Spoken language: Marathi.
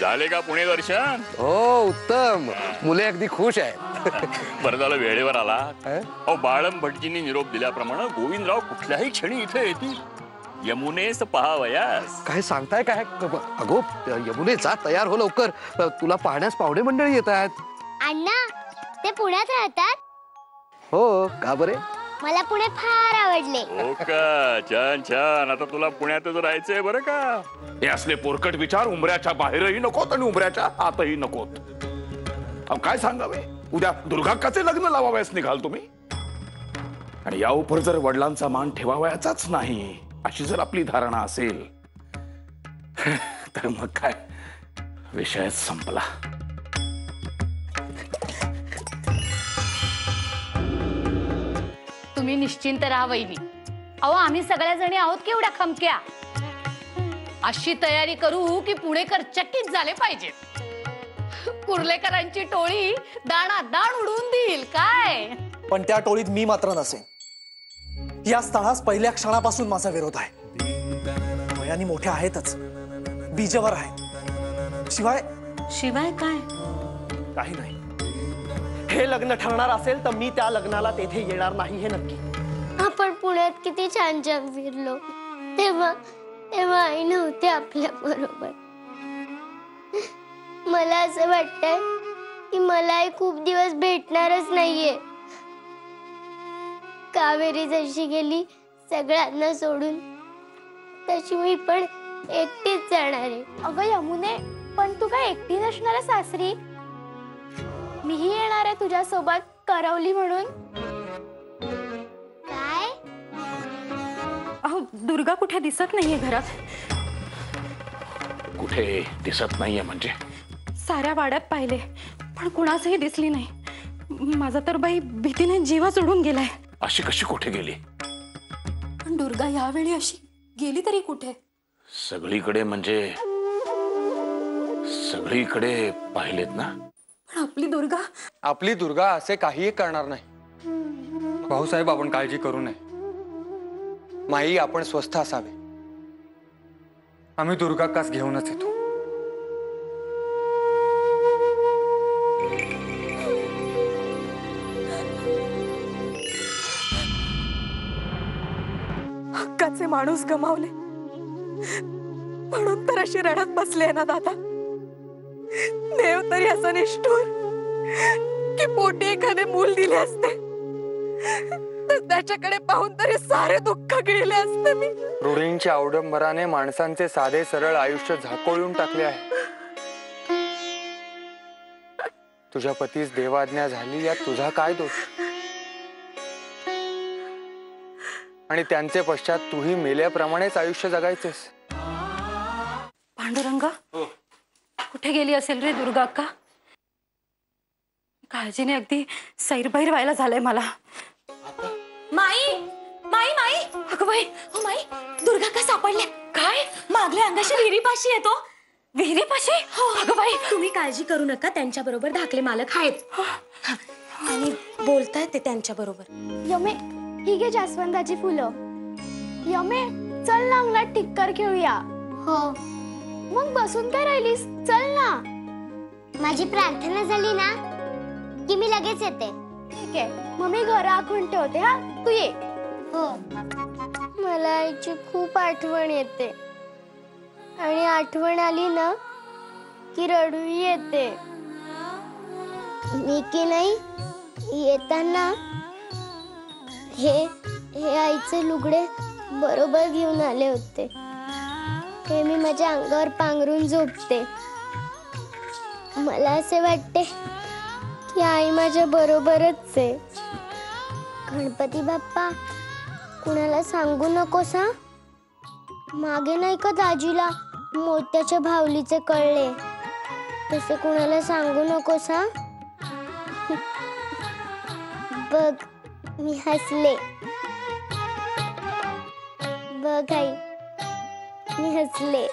झाले का पुणे दर्शन? हो उत्तम, मुले अगदी खुश आहेत. बरं झालं वेळेवर आला. अहो बाळम भटजींनी निरोप दिल्याप्रमाणे गोविंदराव कुठल्याही क्षणी इथे येतील. यमुनेस पहावयास. काय सांगताय काय? अगो यमुने जा, तयार हो लवकर, तुला पाहण्यास पाहुणे मंडळी येत आहेत. अण्णा ते पुण्यात राहतात? हो का बरे? मला पुणे फार आवडले. हो का? छान छान. आता तुला पुण्यातच राहायचंय बरं का? हे असले पोरकट विचार उंबऱ्याच्या बाहेरही नकोत आणि उंबऱ्याच्या आतही नकोत. काय सांगावे, उद्या दुर्गाक्काचे लग्न लावावयास निघाल तुम्ही, आणि या उपर जर वडिलांचा मान ठेवावयाचाच नाही अशी जर आपली धारणा असेल तर मग काय, विषयच संपला. तुम्ही निश्चिंत राहा वहिनी. अहो आम्ही सगळ्या जणी आहोत केवढ्या खमक्या. अशी तयारी करू की पुणेकर चकित झाले पाहिजेत. कुर्लेकरांची टोळी दाणा दाण उडवून देईल काय. पण त्या टोळीत मी मात्र नसेन. या स्थळास पहिल्या क्षणापासून माझा विरोध आहे. वयाने मोठे आहेतच, बीजवर आहेत. शिवाय शिवाय काय? काही नाही. हे लग्न ठरणार असेल तर मी त्या लग्नाला तेथे येणार नाही हे नक्की. आपण पुण्यात किती छान छान फिरलो, तेव्हा तेव्हा आई नव्हती आपल्या बरोबर. मला असं वाटतंय की मला आई खूप दिवस भेटणारच नाहीये. कावेरी जशी गेली सगळ्यांना सोडून, तशी मी पण एकटीच जाणार आहे. अगं यमुने, पण तू काय एकटी नसणार आहे सासरी? मीही येणार आहे तुझ्या सोबत करवली म्हणून. काय? अहो दुर्गा कुठे दिसत नाहीये घरात. कुठे दिसत नाहीये म्हणजे? साऱ्या वाड्यात पाहिले पण कुणाचंही दिसली नाही. माझा तर बाई भीतीने जीवाच उडून गेलाय. अशी कशी कुठे गेली? पण दुर्गा यावेळी अशी गेली तरी कुठे? सगळीकडे म्हणजे सगळीकडे पाहिलेत ना. पण आपली दुर्गा असे काहीही करणार नाही. भाऊसाहेब आपण काळजी करू नये. माई आपण स्वस्थ असावे. आम्ही दुर्गाक्कास घेऊनच येतो. हक्काचे माणूस गमावले म्हणून तर अशी रडत बसले ना दादा. देव तरी असं निष्ठुर की पोटी एखादे मूल दिले असते तर त्याच्याकडे पाहून तरी सारे दुःख गिळले असते मी. रूढींच्या अवडंबराने माणसांचे साधे सरळ आयुष्य झाकोळून टाकले आहे. तुझ्या पतीस देवाज्ञा झाली यात तुझा काय दोष? आणि त्यांचे पश्चात तूही मेल्याप्रमाणेच आयुष्य जगायचेस. पांडुरंग कुठे गेली असेल रे दुर्गा अक्का? काळजीने अगदी सैरभैर व्हायला झालंय मला. माई माई माई, अगं बाई, हो माई, दुर्गा का सापडल्या? काय? मागल्या अंगाशी विहिरीपाशी येतो. विहिरीपाशी? हो अगं बाई, तुम्ही काळजी करू नका, त्यांच्या बरोबर धाकले मालक आहेत आणि बोलतायत ते त्यांच्या बरोबर. यमे, ही घे जास्वंदाची फुलं. यमे, चल ना अंगणात टिक्कर खेळूया. हो. मग बसून काय राहिलीस? चल ना. माझी प्रार्थना झाली ना की मी लगेच येते. ठीक आहे, मग मी घर आखून ठेवते. हा, तू ये. हो. मला आईची खूप आठवण येते आणि आठवण आली ना की रडूही येते. मी की नाही येताना हे आईचे लुगडे बरोबर घेऊन आले होते. हे मी माझ्या अंगावर पांघरून झोपते. मला असे वाटते की आई माझ्या बरोबरच आहे. गणपती बाप्पा, कुणाला सांगू नकोस हा. मागे नाही का दाजीला मोत्याच्या भावलीचे कळले, तसे कुणाला सांगू नकोस हा. बघ मी हसले. बघ आई, मी हसले.